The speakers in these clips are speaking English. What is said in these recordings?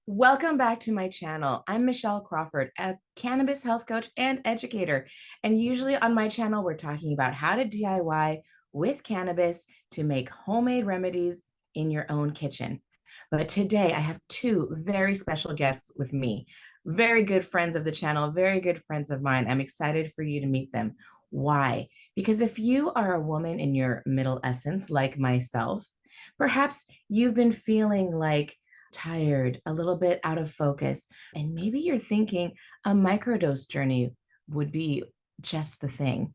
Welcome back to my channel. I'm Michelle Crawford, a cannabis health coach and educator. And usually on my channel, we're talking about how to DIY with cannabis to make homemade remedies in your own kitchen. But today I have two very special guests with me, very good friends of the channel, very good friends of mine. I'm excited for you to meet them. Why? Because if you are a woman in your middle essence, like myself, perhaps you've been feeling like tired, a little bit out of focus, and maybe you're thinking a microdose journey would be just the thing.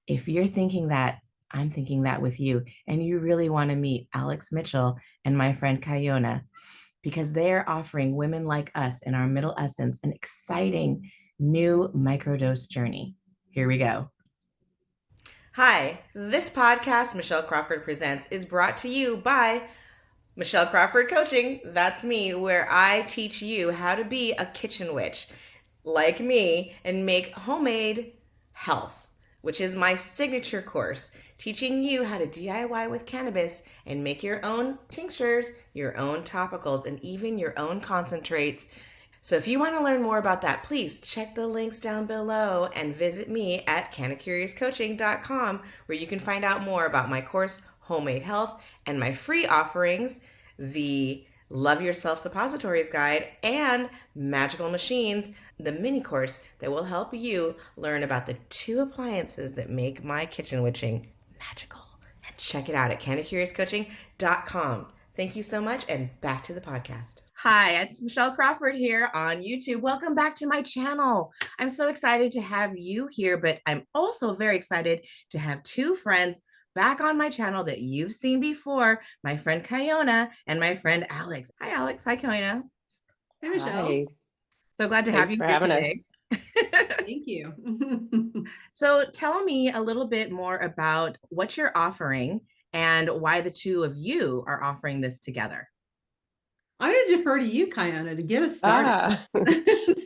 If you're thinking that, I'm thinking that with you, and you really want to meet Alex Mitchell and my friend Kayona, because they're offering women like us in our middle essence an exciting new microdose journey. Here we go. Hi, this podcast, Michelle Crawford Presents, is brought to you by Michelle Crawford Coaching, that's me, where I teach you how to be a kitchen witch like me and make homemade health, which is my signature course, teaching you how to DIY with cannabis and make your own tinctures, your own topicals, and even your own concentrates. So if you want to learn more about that, please check the links down below and visit me at cannacuriouscoaching.com, where you can find out more about my course, Homemade Health, and my free offerings, the Love Yourself Suppositories Guide and Magical Machines, the mini course that will help you learn about the two appliances that make my kitchen witching magical. And check it out at cannacuriouscoaching.com. Thank you so much, and back to the podcast. Hi, it's Michelle Crawford here on YouTube. Welcome back to my channel. I'm so excited to have you here, but I'm also very excited to have two friends back on my channel that you've seen before, my friend Kayona and my friend Alex. Hi, Alex. Hi, Kayona. Hey, Michelle. Hi, So glad to have thanks you for here having us. today. Thank you. So tell me a little bit more about what you're offering and why the two of you are offering this together. I'm going to defer to you, Kayana, to get us started. Ah,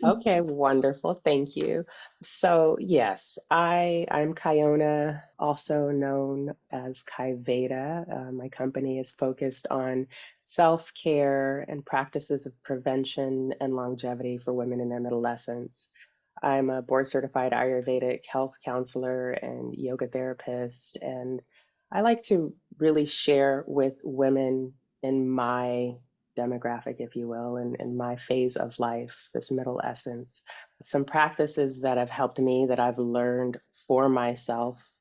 okay, wonderful. Thank you. So yes, I'm Kayona, also known as Veda. My company is focused on self-care and practices of prevention and longevity for women in their middle essence. I'm a board certified Ayurvedic health counselor and yoga therapist, and I like to really share with women in my demographic, if you will, in my phase of life, this middle essence, some practices that have helped me that I've learned for myself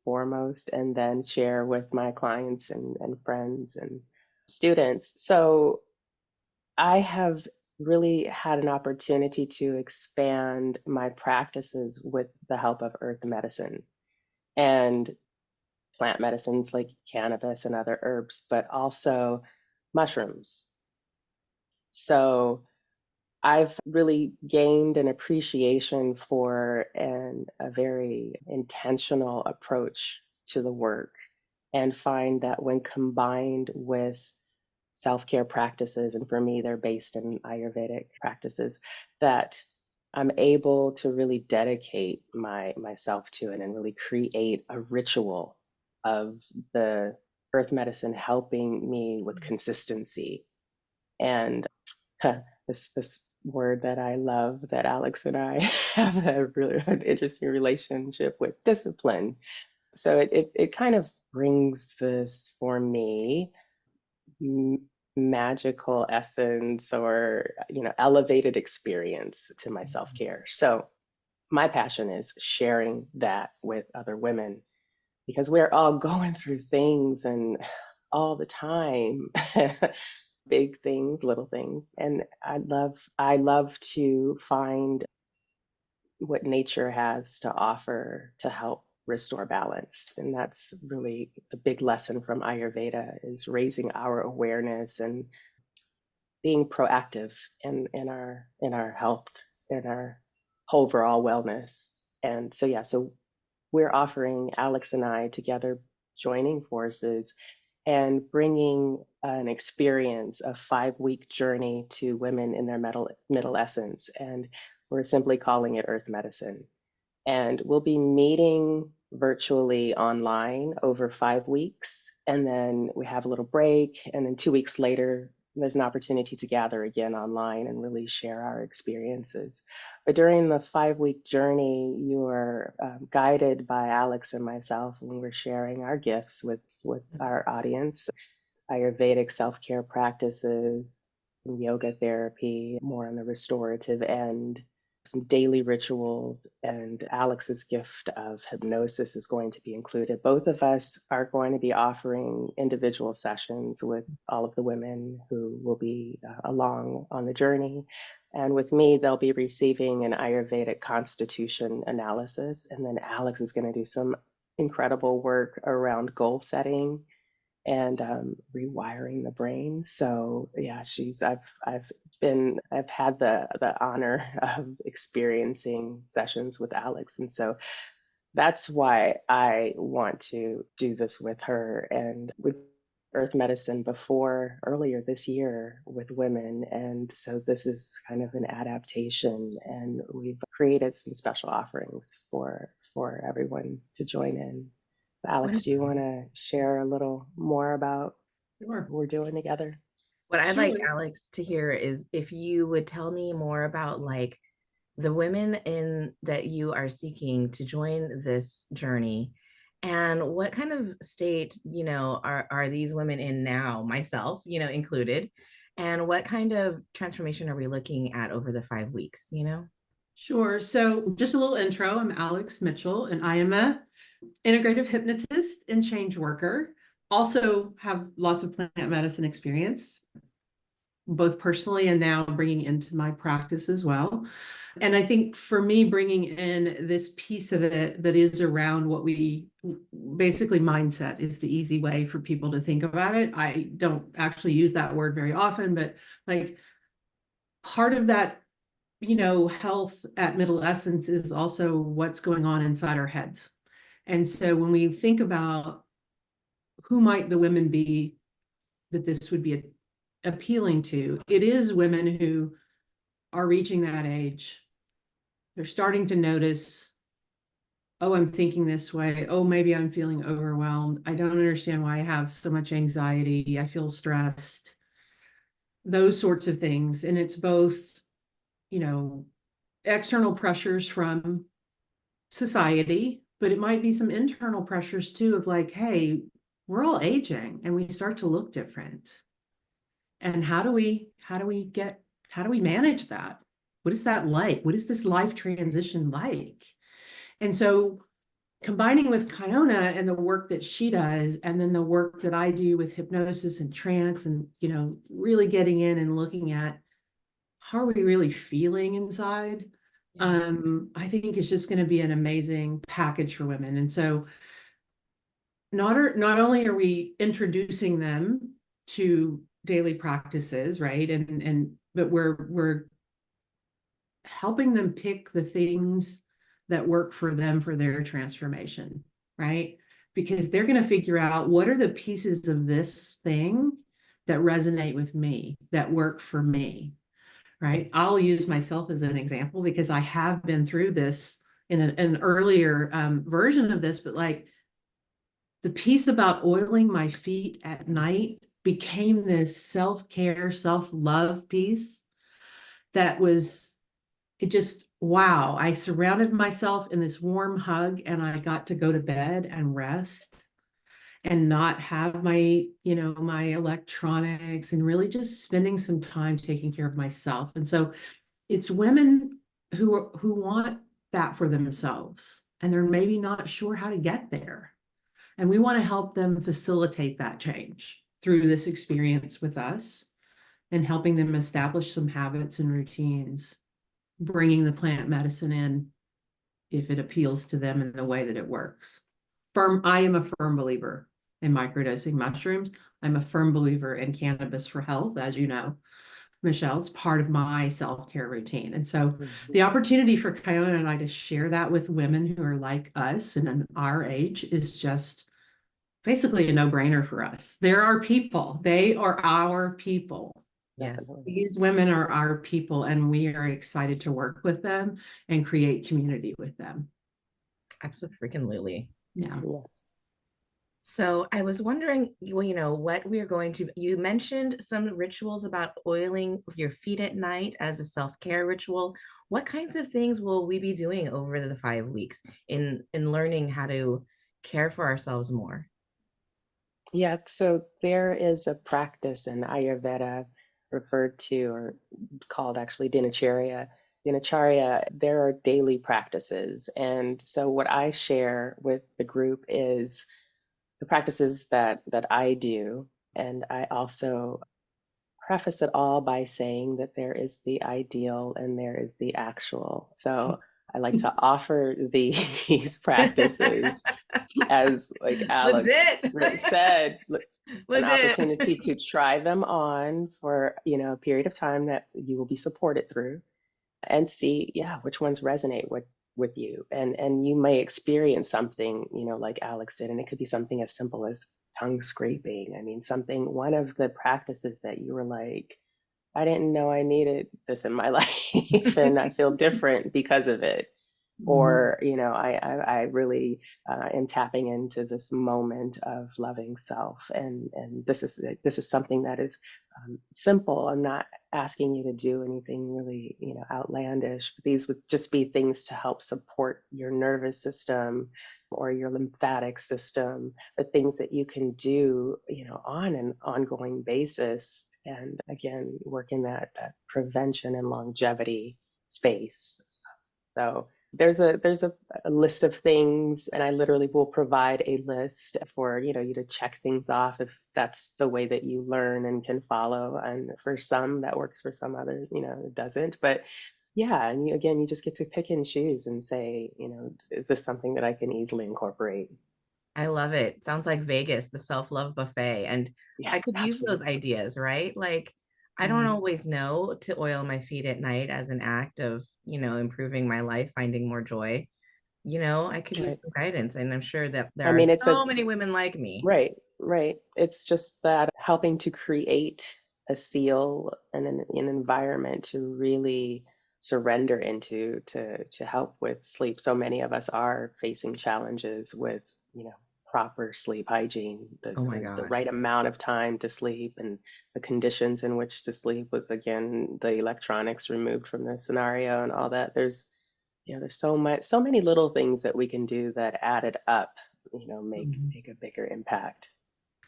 foremost, and then share with my clients and friends and students. So I have really had an opportunity to expand my practices with the help of earth medicine and plant medicines like cannabis and other herbs, but also mushrooms. So I've really gained an appreciation for a very intentional approach to the work, and find that when combined with self-care practices, and for me, they're based in Ayurvedic practices, that I'm able to really dedicate myself to it and really create a ritual of the earth medicine helping me with consistency and this word that I love, that Alex and I have a really an interesting relationship with, discipline. So it kind of brings this for me magical essence, or elevated experience to my self-care. So my passion is sharing that with other women, because we're all going through things and all the time. Big things, little things. And I love to find what nature has to offer to help restore balance. And that's really the big lesson from Ayurveda, is raising our awareness and being proactive in our health, in our overall wellness. And so yeah, so we're offering, Alex and I together, joining forces and bringing an experience, a 5-week journey to women in their middle essence. And we're simply calling it Earth Medicine. And we'll be meeting virtually online over 5 weeks. And then we have a little break. And then 2 weeks later, there's an opportunity to gather again online and really share our experiences. But during the 5-week journey, you are guided by Alex and myself when we're sharing our gifts with our audience. Ayurvedic self-care practices, some yoga therapy, more on the restorative end, some daily rituals, and Alex's gift of hypnosis is going to be included. Both of us are going to be offering individual sessions with all of the women who will be along on the journey. And with me, they'll be receiving an Ayurvedic constitution analysis. And then Alex is going to do some incredible work around goal setting and rewiring the brain. So yeah, I've had the honor of experiencing sessions with Alex, and so that's why I want to do this with her. And with earth medicine before earlier this year with women, and so this is kind of an adaptation, and we've created some special offerings for everyone to join in. Alex, do you want to share a little more about what we're doing together? What I'd like Sure. Alex to hear is if you would tell me more about like the women in that you are seeking to join this journey, and what kind of state, are these women in now, myself, included, and what kind of transformation are we looking at over the 5 weeks? Sure. So just a little intro. I'm Alex Mitchell, and I am a integrative hypnotist and change worker. Also have lots of plant medicine experience, both personally and now bringing into my practice as well. And I think for me, bringing in this piece of it that is around what we basically mindset is the easy way for people to think about it. I don't actually use that word very often, but like part of that, health at middle essence is also what's going on inside our heads. And so when we think about who might the women be that this would be appealing to, it is women who are reaching that age. They're starting to notice, oh, I'm thinking this way. Oh, maybe I'm feeling overwhelmed. I don't understand why I have so much anxiety. I feel stressed. Those sorts of things. And it's both, external pressures from society, but it might be some internal pressures too of like, hey, we're all aging and we start to look different. And how do we manage that? What is that like? What is this life transition like? And so combining with Kiona and the work that she does, and then the work that I do with hypnosis and trance and, really getting in and looking at how are we really feeling inside, I think is just going to be an amazing package for women. And so not only are we introducing them to daily practices, right? But we're helping them pick the things that work for them for their transformation, right? Because they're going to figure out what are the pieces of this thing that resonate with me, that work for me, right? I'll use myself as an example because I have been through this in an earlier version of this, but like the piece about oiling my feet at night became this self-care, self-love piece that was, it just, wow, I surrounded myself in this warm hug and I got to go to bed and rest and not have my, my electronics and really just spending some time taking care of myself. And so it's women who want that for themselves and they're maybe not sure how to get there. And we want to help them facilitate that change through this experience with us and helping them establish some habits and routines, bringing the plant medicine in if it appeals to them in the way that it works. I am a firm believer in microdosing mushrooms. I'm a firm believer in cannabis for health, as you know, Michelle. It's part of my self-care routine. And so the opportunity for Kiona and I to share that with women who are like us and in our age is just basically a no-brainer for us. They're our people. They are our people. Yes. These women are our people, and we are excited to work with them and create community with them. Absolutely. Yeah. Yes. So I was wondering, what we are going to, you mentioned some rituals about oiling your feet at night as a self-care ritual. What kinds of things will we be doing over the 5 weeks in learning how to care for ourselves more? Yeah, so there is a practice in Ayurveda referred to or called actually dinacharya. Dinacharya, there are daily practices. And so what I share with the group is the practices that I do. And I also preface it all by saying that there is the ideal and there is the actual. So I like to offer these practices as like Alex Legit. said, an Legit. opportunity to try them on for, a period of time that you will be supported through and see, yeah, which ones resonate with you. And you may experience something, like Alex did, and it could be something as simple as tongue scraping. I mean, one of the practices that you were like, I didn't know I needed this in my life and I feel different because of it. Mhm. Or, I really am tapping into this moment of loving self. And this is something that is simple. I'm not asking you to do anything really, outlandish, but these would just be things to help support your nervous system or your lymphatic system, the things that you can do, on an ongoing basis. And again, work in that prevention and longevity space. So there's a list of things, and I literally will provide a list for you to check things off if that's the way that you learn and can follow. And for some that works, for some others, it doesn't. But yeah, and again, you just get to pick and choose and say, is this something that I can easily incorporate? I love it. Sounds like Vegas, the self-love buffet. And Yeah, I could use those absolutely. ideas, right? Like, I don't Mhm. always know to oil my feet at night as an act of, improving my life, finding more joy. I could use Right. some guidance, and I'm sure that there I are mean, it's a so many women like me. right, right. It's just that helping to create a seal and an environment to really surrender into to help with sleep. So many of us are facing challenges with, proper sleep hygiene, the, Oh my the the gosh. right amount of time to sleep and the conditions in which to sleep with, again, the electronics removed from the scenario and all that. There's so many little things that we can do that added up, make Mhm. make a bigger impact.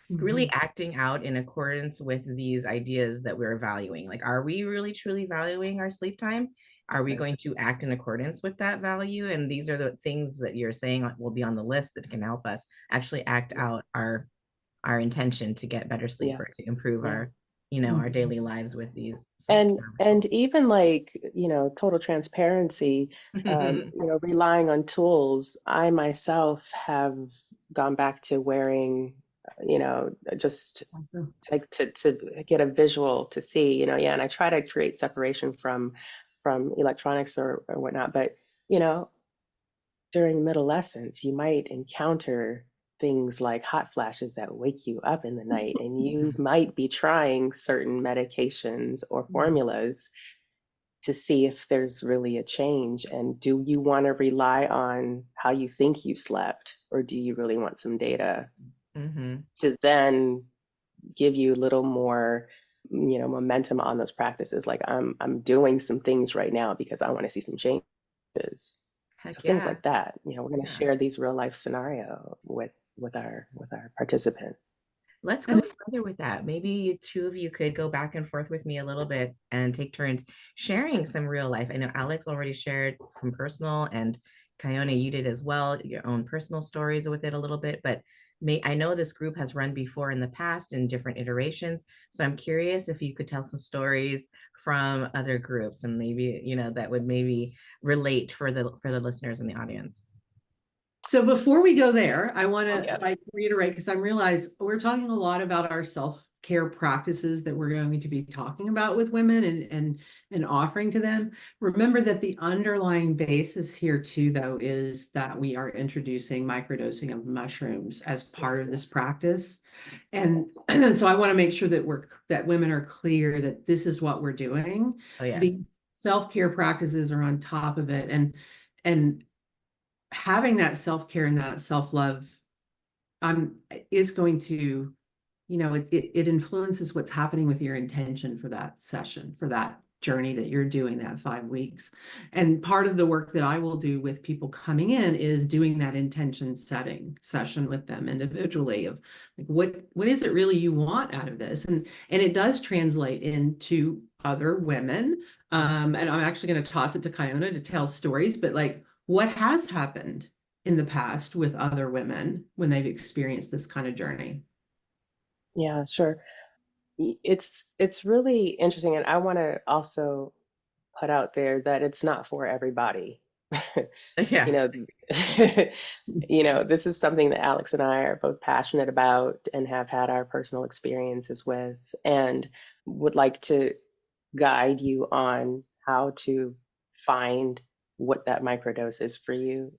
Really Mhm. acting out in accordance with these ideas that we're valuing. Like, are we really truly valuing our sleep time? Are we Right. going to act in accordance with that value? And these are the things that you're saying will be on the list that can help us actually act Yeah. out our intention to get better sleep Yeah. or to improve Yeah. our Mhm. daily lives with these And self-care and rituals. even like, total transparency, relying on tools. I myself have gone back to wearing, just Awesome. to get a visual to see, yeah, and I try to create separation from electronics or whatnot. But, you know, during adolescence, you might encounter things like hot flashes that wake you up in the night, and you might be trying certain medications or formulas to see if there's really a change. And do you want to rely on how you think you slept, or do you really want some data Mm-hmm. to then give you a little more, momentum on those practices? Like, I'm doing some things right now because I want to see some changes. So Heck things yeah. like that, we're going to Yeah. share these real life scenario with our participants. Let's And go further with that. Maybe two of you could go back and forth with me a little bit and take turns sharing some real life. I know Alex already shared from personal, and Kiona, you did as well, your own personal stories with it a little bit. But I know this group has run before in the past in different iterations. So I'm curious if you could tell some stories from other groups, and maybe, that would maybe relate for the listeners in the audience. so before we go there, I want Oh to yeah. like reiterate because I realize we're talking a lot about our self-care practices that we're going to be talking about with women and offering to them. Remember that the underlying basis here too, though, is that we are introducing microdosing of mushrooms as part of Yes. this practice. And Yes. so I want to make sure that women are clear that this is what we're doing. Oh, The yes. self-care practices are on top of it. And having that self-care and that self-love is going to, it influences what's happening with your intention for that session, for that journey that you're doing, that 5 weeks. And part of the work that I will do with people coming in is doing that intention setting session with them individually of like, what is it really you want out of this? And it does translate into other women. And I'm actually going to toss it to Kiona to tell stories, but like what has happened in the past with other women when they've experienced this kind of journey? Yeah, sure. It's really interesting, and I want to also put out there that it's not for everybody. You Yeah. know, this is something that Alex and I are both passionate about and have had our personal experiences with, and would like to guide you on how to find what that microdose is for you.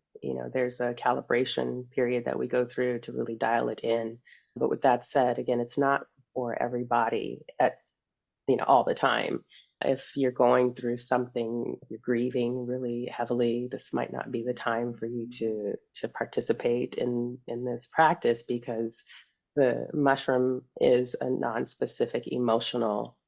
There's a calibration period that we go through to really dial it in. But with that said, again, it's not for everybody at all the time. If you're going through something, you're grieving really heavily, this might not be the time for you to participate in this practice, because the mushroom is a non-specific emotional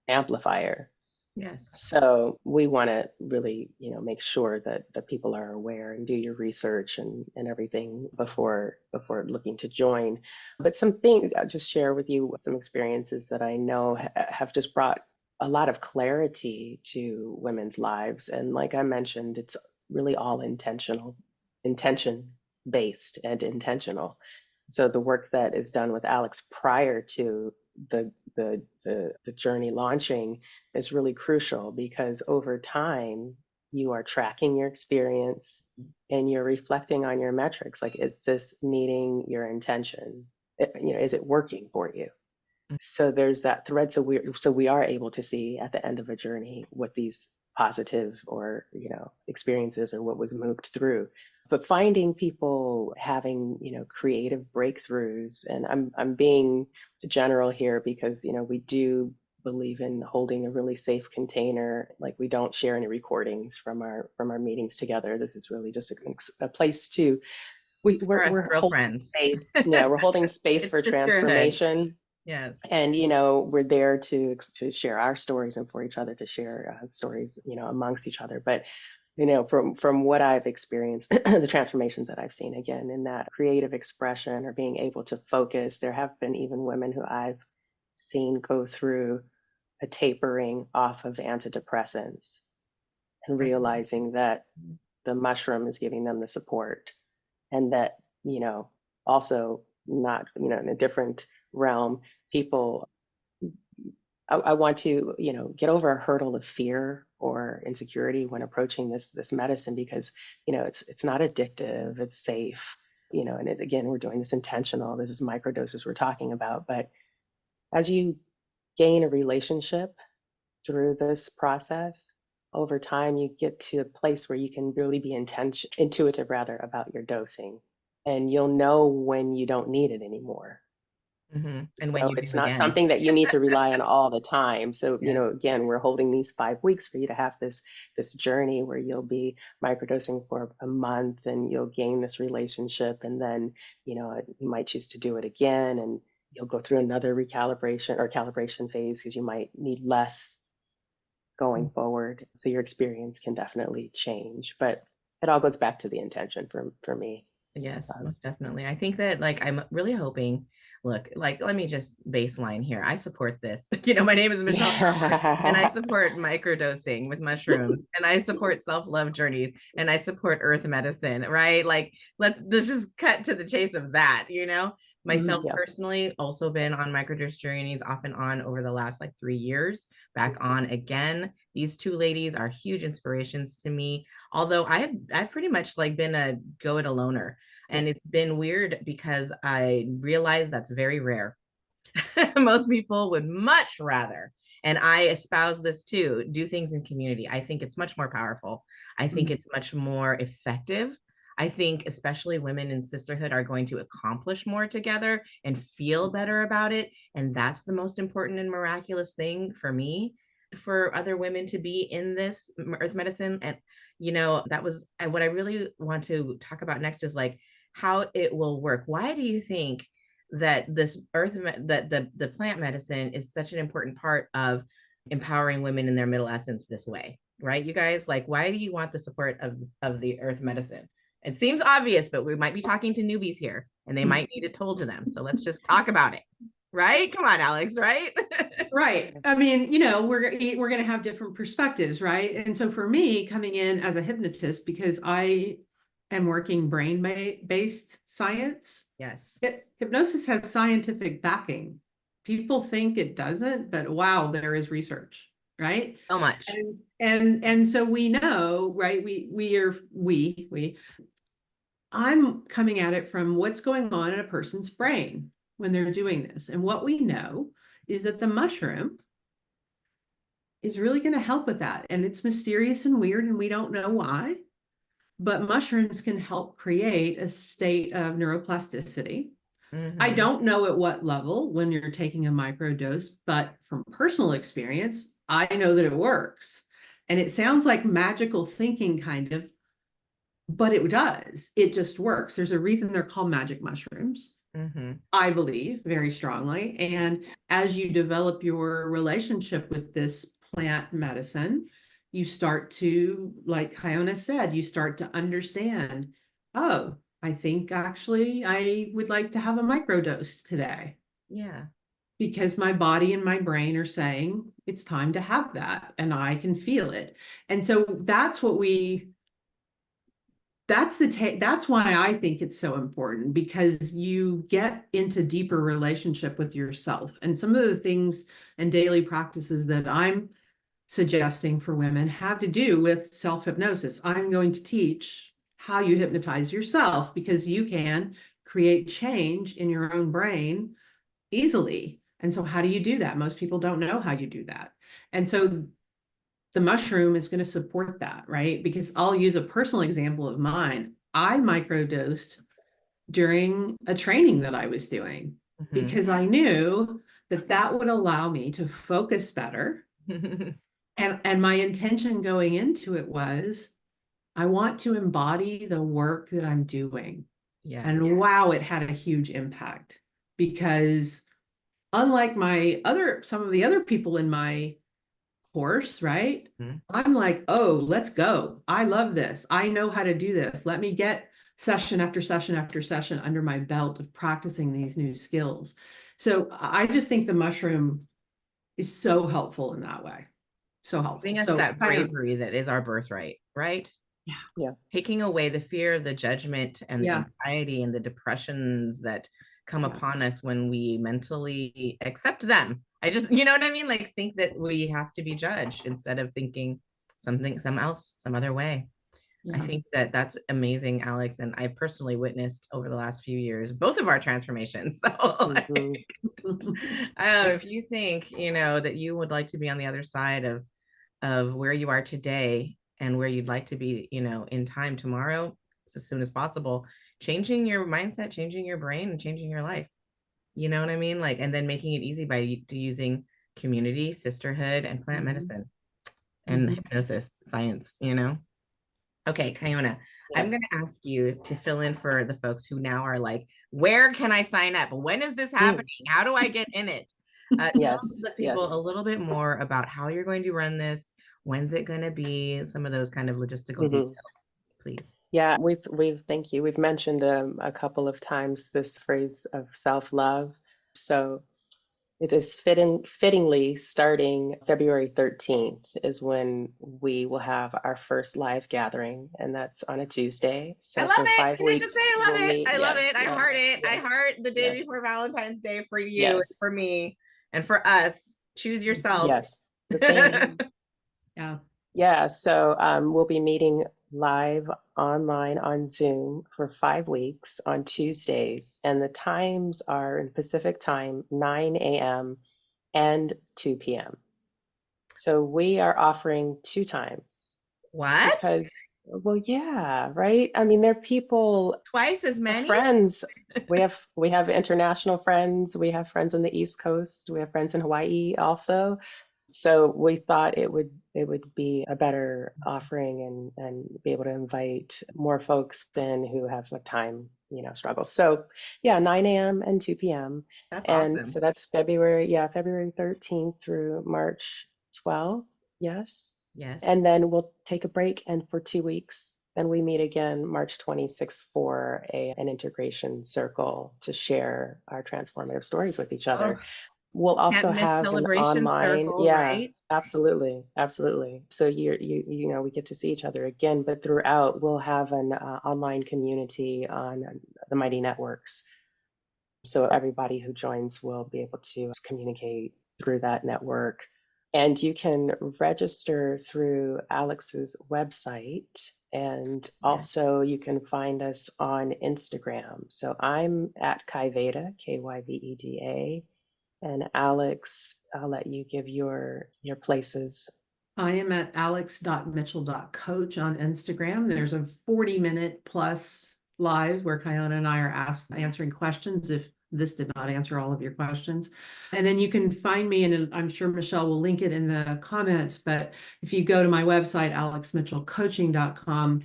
amplifier. Yes. So we want to really, make sure that people are aware and do your research and everything before looking to join. But some things I'll just share with you, some experiences that I know have just brought a lot of clarity to women's lives. And like I mentioned, it's really all intention based and intentional. So the work that is done with Alex prior to the journey launching is really crucial, because over time you are tracking your experience and you're reflecting on your metrics. Like, is this meeting your intention? Is it working for you? So there's that thread. So we are able to see at the end of a journey what these positive or experiences or what was moved through. But finding people having creative breakthroughs, and I'm being general here because we do believe in holding a really safe container. Like, we don't share any recordings from our meetings together. This is really just a place to For us we're holding girlfriends. space. Yeah, we're holding space It's for sisterhood. transformation. Yes. And we're there to share our stories and for each other to share stories amongst each other. But from what I've experienced, the transformations that I've seen, again, in that creative expression or being able to focus, there have been even women who I've seen go through a tapering off of antidepressants and That's realizing that the mushroom is giving them the support, and that also, not in a different realm, people, I want to get over a hurdle of fear or insecurity when approaching this medicine, because it's not addictive, it's safe, and again, we're doing this intentional, this is microdoses we're talking about. But as you gain a relationship through this process, over time you get to a place where you can really be intuitive rather about your dosing, and you'll know when you don't need it anymore. And when So you do it's not again. something that you need to rely on all the time. So, Yes. again, we're holding these 5 weeks for you to have this journey where you'll be microdosing for a month, and you'll gain this relationship, and then, you might choose to do it again, and you'll go through another recalibration or calibration phase, because you might need less going forward. So your experience can definitely change, but it all goes back to the intention for me. Yes, most definitely. I think that like I'm really hoping, look, like let me just baseline here. I support this. My name is Michelle Crawford, and I Yeah. support microdosing with mushrooms, and I support self-love journeys, and I support earth medicine, right? Like let's just cut to the chase of that. Myself Yeah. personally also been on microdose journeys off and on over the last like 3 years, back on again. These two ladies are huge inspirations to me. Although I've pretty much like been a go it aloner. And it's been weird because I realize that's very rare. Most people would much rather, and I espouse this too, do things in community. I think it's much more powerful. I think it's much more effective. I think especially women in sisterhood are going to accomplish more together and feel better about it. And that's the most important and miraculous thing for me, for other women to be in this earth medicine. And, that was what I really want to talk about next is like, how it will work. Why do you think that this that the plant medicine is such an important part of empowering women in their middle essence this way, right? You guys, like, why do you want the support of the earth medicine? It seems obvious, but we might be talking to newbies here and they might need it told to them. So let's just talk about it. Right? Come on, Alex, right? Right. I mean, we're going to have different perspectives, right? And so for me, coming in as a hypnotist, because I am working brain-based science. Yes. Hypnosis has scientific backing. People think it doesn't, but wow, there is research, right? So much. And so we know, right? I'm coming at it from what's going on in a person's brain when they're doing this. And what we know is that the mushroom is really going to help with that. And it's mysterious and weird, and we don't know why, but mushrooms can help create a state of neuroplasticity. Mm-hmm. I don't know at what level when you're taking a microdose, but from personal experience, I know that it works. And it sounds like magical thinking kind of, but it does. It just works. There's a reason they're called magic mushrooms. Mm-hmm. I believe very strongly. And as you develop your relationship with this plant medicine, you start to, like Kiona said, you start to understand, oh, I think actually I would like to have a microdose today. Yeah. Because my body and my brain are saying it's time to have that, and I can feel it. And so that's what that's why I think it's so important, because you get into deeper relationship with yourself. And some of the things and daily practices that I'm suggesting for women have to do with self-hypnosis. I'm going to teach how you hypnotize yourself, because you can create change in your own brain easily. And so how do you do that? Most people don't know how you do that. And so the mushroom is going to support that, right? Because I'll use a personal example of mine. I microdosed during a training that I was doing, mm-hmm. because I knew that that would allow me to focus better. And my intention going into it was, I want to embody the work that I'm doing. Yes. And wow, it had a huge impact, because unlike some of the other people in my course, right? Mm-hmm. I'm like, oh, let's go. I love this. I know how to do this. Let me get session after session after session under my belt of practicing these new skills. So I just think the mushroom is so helpful in that way. So helpful. Giving us that bravery that is our birthright, right? Yeah. Yeah. Taking away the fear, the judgment, and the anxiety and the depressions that come upon us when we mentally accept them. I just, you know what I mean? Like, think that we have to be judged instead of thinking some other way. Yeah. I think that that's amazing, Alex. And I personally witnessed over the last few years, both of our transformations. So mm-hmm. If you think, that you would like to be on the other side of where you are today and where you'd like to be, in time tomorrow, as soon as possible, changing your mindset, changing your brain, and changing your life. You know what I mean? Like, and then making it easy by using community, sisterhood, and plant mm-hmm. medicine and mm-hmm. hypnosis science, Okay, Kiona, yes. I'm going to ask you to fill in for the folks who now are like, where can I sign up? When is this happening? How do I get in it? Tell the people a little bit more about how you're going to run this. When's it going to be? Some of those kind of logistical mm-hmm. details, please. Yeah, thank you. We've mentioned a couple of times this phrase of self-love. So it is fittingly starting February 13th is when we will have our first live gathering, and that's on a Tuesday. So I love it. 5 weeks, I love it. I love it. I heart it. Yes. I heart the day before Valentine's Day for you, and for me, and for us. Choose yourself. Yes. Yeah. So we'll be meeting live online on Zoom for 5 weeks on Tuesdays. And the times are in Pacific time, 9 a.m. and 2 p.m. So we are offering 2 times. What? Because, well, yeah, right? I mean, there are people. Twice as many? Friends. We have international friends. We have friends on the East Coast. We have friends in Hawaii also. So we thought it would be a better offering and be able to invite more folks in who have a time, struggles. So yeah, 9 a.m. and 2 p.m. That's And so awesome. that's February 13th through March 12th. Yes. Yes. And then we'll take a break, and for 2 weeks, then we meet again March 26th for an integration circle to share our transformative stories with each Oh, other. We'll can't also miss have an celebration online, circle, yeah, right? absolutely, absolutely. So we get to see each other again, but throughout we'll have an online community on the Mighty Networks. So everybody who joins will be able to communicate through that network. And you can register through Alex's website. And Yes. also you can find us on Instagram. So I'm at Kyveda, Kyveda. And Alex, I'll let you give your places. I am at alex.mitchell.coach on Instagram. There's a 40-minute plus live where Kiona and I are answering questions if this did not answer all of your questions. And then you can find me, and I'm sure Michelle will link it in the comments, but if you go to my website, alexmitchellcoaching.com,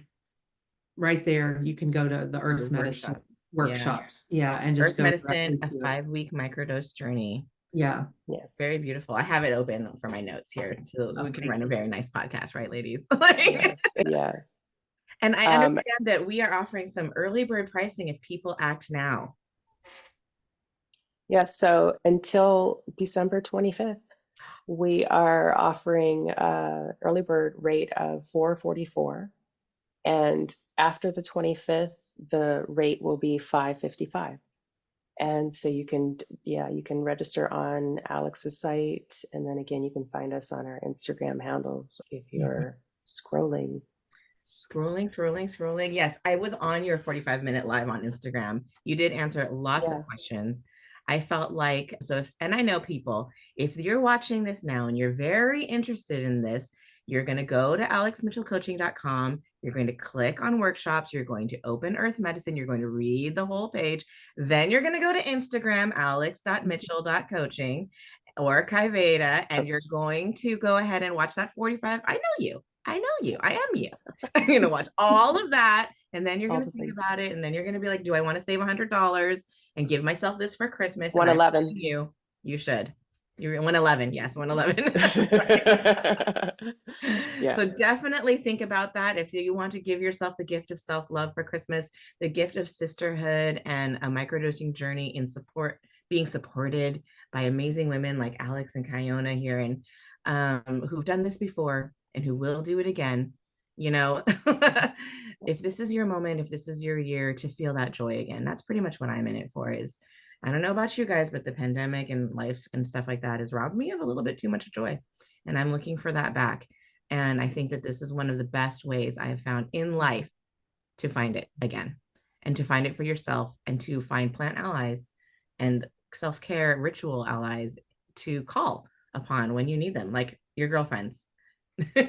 right there, you can go to the Earth Medicine workshops. Yeah, and just Earth go Medicine, directly a to it. 5-week microdose journey. Yeah. Yes. Very beautiful. I have it open for my notes here so we can run a very nice podcast, right, ladies? Yes. Yes. And I understand that we are offering some early bird pricing if people act now. Yeah, so until December 25th, we are offering early bird rate of $444. And after the 25th, the rate will be $555. And so you can register on Alex's site. And then again, you can find us on our Instagram handles if you're scrolling. Scrolling. Yes, I was on your 45-minute live on Instagram. You did answer lots of questions. I felt like, and I know people, if you're watching this now and you're very interested in this, you're going to go to alexmitchellcoaching.com. You're going to click on workshops. You're going to open Earth Medicine. You're going to read the whole page. Then you're going to go to Instagram, alex.mitchell.coaching or Kyveda, and you're going to go ahead and watch that 45. I know you. I am you. You're going to watch all of that. And then you're going to think about it. And then you're going to be like, do I want to save $100 and give myself this for Christmas? 111. And you should. You're 111. Yes, 111. Yeah. So definitely think about that. If you want to give yourself the gift of self-love for Christmas, the gift of sisterhood and a microdosing journey in being supported by amazing women like Alex and Kiona here, and who've done this before and who will do it again. If this is your moment, if this is your year to feel that joy again, that's pretty much what I'm in it for. Is I don't know about you guys, but the pandemic and life and stuff like that has robbed me of a little bit too much joy, and I'm looking for that back. And I think that this is one of the best ways I have found in life to find it again, and to find it for yourself, and to find plant allies and self-care ritual allies to call upon when you need them, like your girlfriends.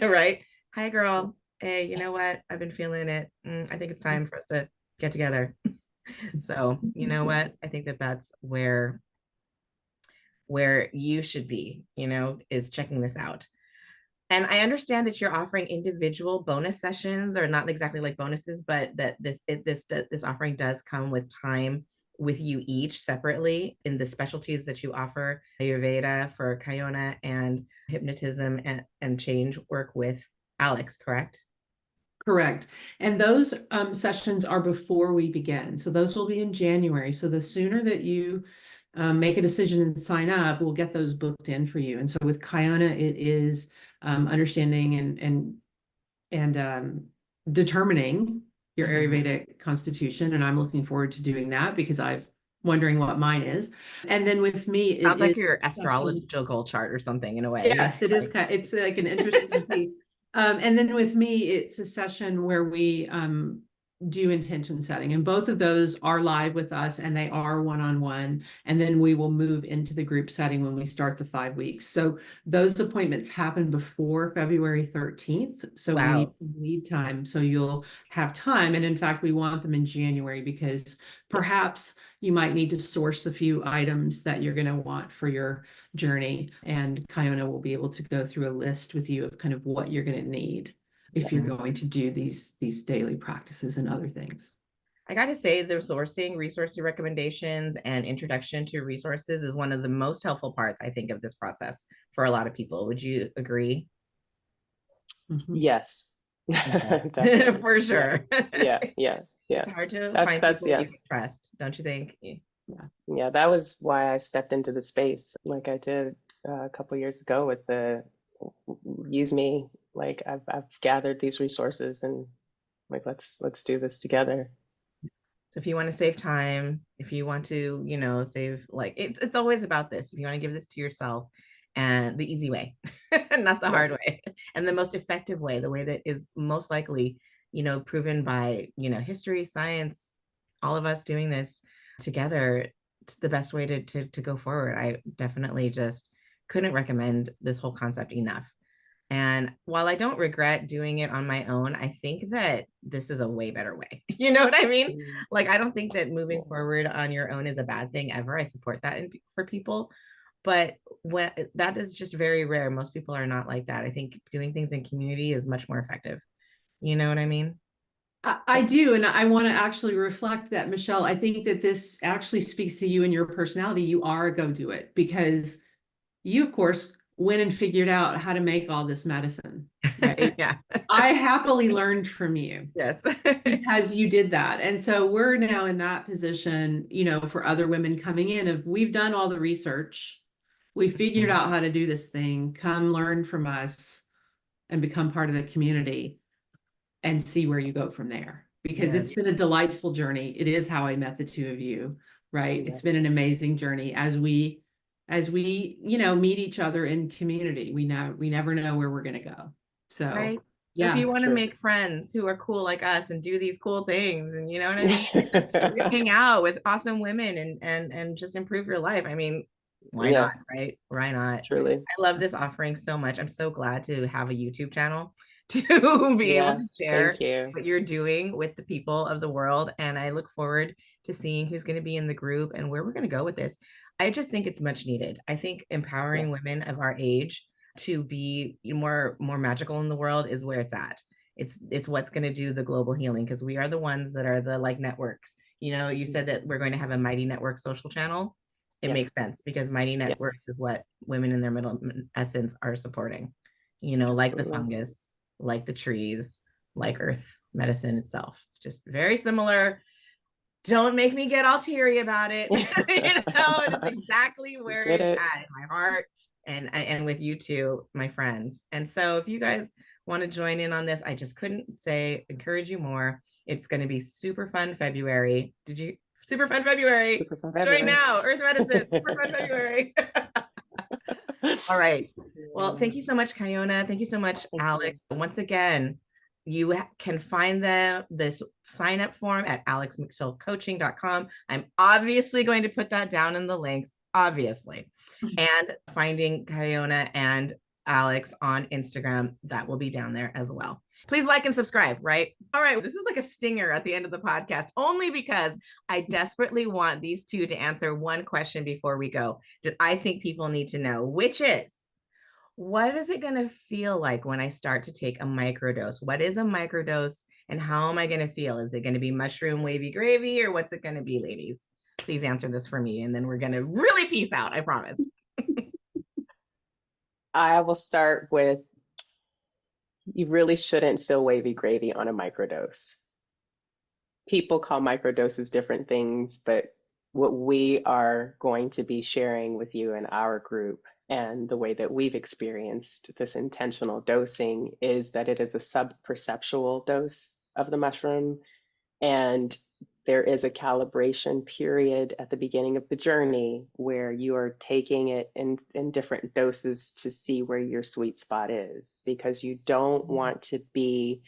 Right? Hi, girl. Hey, you know what? I've been feeling it. I think it's time for us to get together. So, you know what? I think that that's where you should be, is checking this out. And I understand that you're offering individual bonus sessions, or not exactly like bonuses, but that this offering does come with time with you each separately in the specialties that you offer: Ayurveda for Kiona, and hypnotism and change work with Alex, correct? Correct. And those sessions are before we begin. So those will be in January. So the sooner that you make a decision and sign up, we'll get those booked in for you. And so with Kiona, it is understanding and determining your Ayurvedic constitution. And I'm looking forward to doing that because I'm wondering what mine is. And then with me, sounds like your astrological chart or something in a way. Yes, it is. It's like an interesting piece. And then with me, it's a session where we do intention setting. And both of those are live with us, and they are one-on-one. And then we will move into the group setting when we start the 5 weeks. So those appointments happen before February 13th. So we need Wow. lead time. So you'll have time. And in fact, we want them in January because perhaps you might need to source a few items that you're going to want for your journey. And Kiona will be able to go through a list with you of kind of what you're going to need if you're going to do these daily practices and other things. I got to say, the sourcing, resource recommendations, and introduction to resources is one of the most helpful parts, I think, of this process for a lot of people. Would you agree? Mm-hmm. Yes. Yes. For sure. Yeah. It's hard to find people you can trust, don't you think? Yeah, that was why I stepped into the space like I did a couple years ago with the use me. Like I've gathered these resources and like let's do this together. So if you want to save time, if you want to, save, like, it's always about this. If you want to give this to yourself, and the easy way, not the hard way, and the most effective way, the way that is most likely, proven by, history, science, all of us doing this together, it's the best way to go forward. I definitely just couldn't recommend this whole concept enough. And while I don't regret doing it on my own, I think that this is a way better way. You know what I mean? Like, I don't think that moving forward on your own is a bad thing ever. I support that for people. But when that is just very rare. Most people are not like that. I think doing things in community is much more effective. You know what I mean? I do. And I want to actually reflect that, Michelle. I think that this actually speaks to you and your personality. You are a go-do-it because you, of course, went and figured out how to make all this medicine, right? Yeah. I happily learned from you. Yes. Because you did that. And so we're now in that position, for other women coming in, if we've done all the research, we figured out how to do this thing, come learn from us and become part of the community and see where you go from there. Because it's been a delightful journey. It is how I met the two of you, right? It's been an amazing journey as we meet each other in community. We never know where we're going to go. So right. yeah. If you want to make friends who are cool like us and do these cool things, and you know what I mean, just hang out with awesome women and just improve your life. I mean, why not, right? Why not? Truly. I love this offering so much. I'm so glad to have a YouTube channel to be able to share what you're doing with the people of the world. And I look forward to seeing who's going to be in the group and where we're going to go with this. I just think it's much needed. I think empowering women of our age to be more magical in the world is where it's at. It's what's going to do the global healing, because we are the ones that are the like networks. You said that we're going to have a Mighty Network social channel. It makes sense because Mighty Networks is what women in their middle essence are supporting, like the fungus, like the trees, like earth medicine itself. It's just very similar. Don't make me get all teary about it. It's exactly where it's at in my heart, and with you two, my friends. And so if you guys want to join in on this, I just couldn't encourage you more. It's going to be super fun February. Super fun February. Join now, Earth Medicine, super fun February. All right. Well, thank you so much, Kiona. Thank you so much, Alex. Once again, you can find this sign up form at alexmcstillcoaching.com. I'm obviously going to put that down in the links, obviously. And finding Kiona and Alex on Instagram, that will be down there as well. Please like and subscribe, right? All right, this is like a stinger at the end of the podcast, only because I desperately want these two to answer one question before we go that I think people need to know, which is, what is it going to feel like when I start to take a microdose? What is a microdose and how am I going to feel? Is it going to be mushroom wavy gravy, or what's it going to be, ladies? Please answer this for me, and then we're going to really peace out, I promise. I will start with, you really shouldn't feel wavy gravy on a microdose. People call microdoses different things, but what we are going to be sharing with you in our group and the way that we've experienced this intentional dosing is that it is a sub-perceptual dose of the mushroom. And there is a calibration period at the beginning of the journey where you are taking it in different doses to see where your sweet spot is, because you don't want to be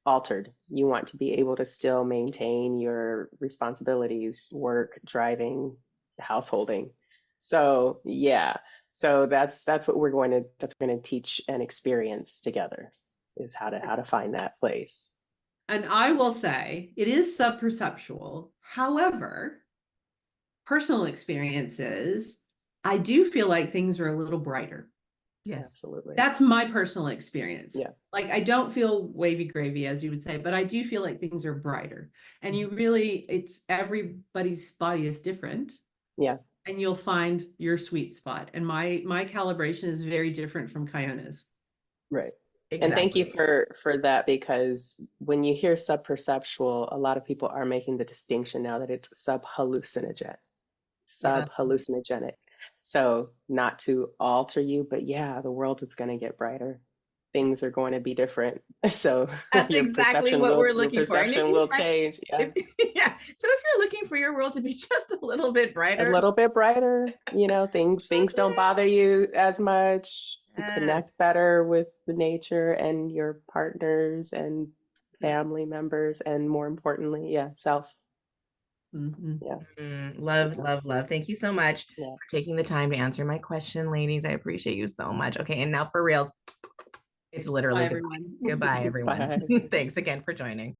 altered. You want to be able to still maintain your responsibilities, work, driving, householding. So yeah, so that's what we're going to teach and experience together, is how to find that place. And I will say it is subperceptual. However, personal experiences, I do feel like things are a little brighter. Yes. Absolutely. That's my personal experience. Yeah. Like, I don't feel wavy gravy, as you would say, but I do feel like things are brighter. And you really, it's everybody's body is different. Yeah. And you'll find your sweet spot. And my calibration is very different from Kiona's. Right. Exactly. And thank you for that, because when you hear subperceptual, a lot of people are making the distinction now that it's subhallucinogenic. So not to alter you, but yeah, the world is going to get brighter. Things are going to be different. So that's your exactly perception what we're your looking for. perception will change. Yeah. Yeah. So if you're looking for your world to be just a little bit brighter, A little bit brighter, things don't bother you as much. You yes, connect better with the nature and your partners and family members, and more importantly, self. Mhm. Yeah. Love, Yeah. love, love. Thank you so much Yeah. for taking the time to answer my question, ladies. I appreciate you so much. Okay, and now for reals, it's literally Bye, goodbye. everyone. Goodbye, everyone. Bye. Thanks again for joining.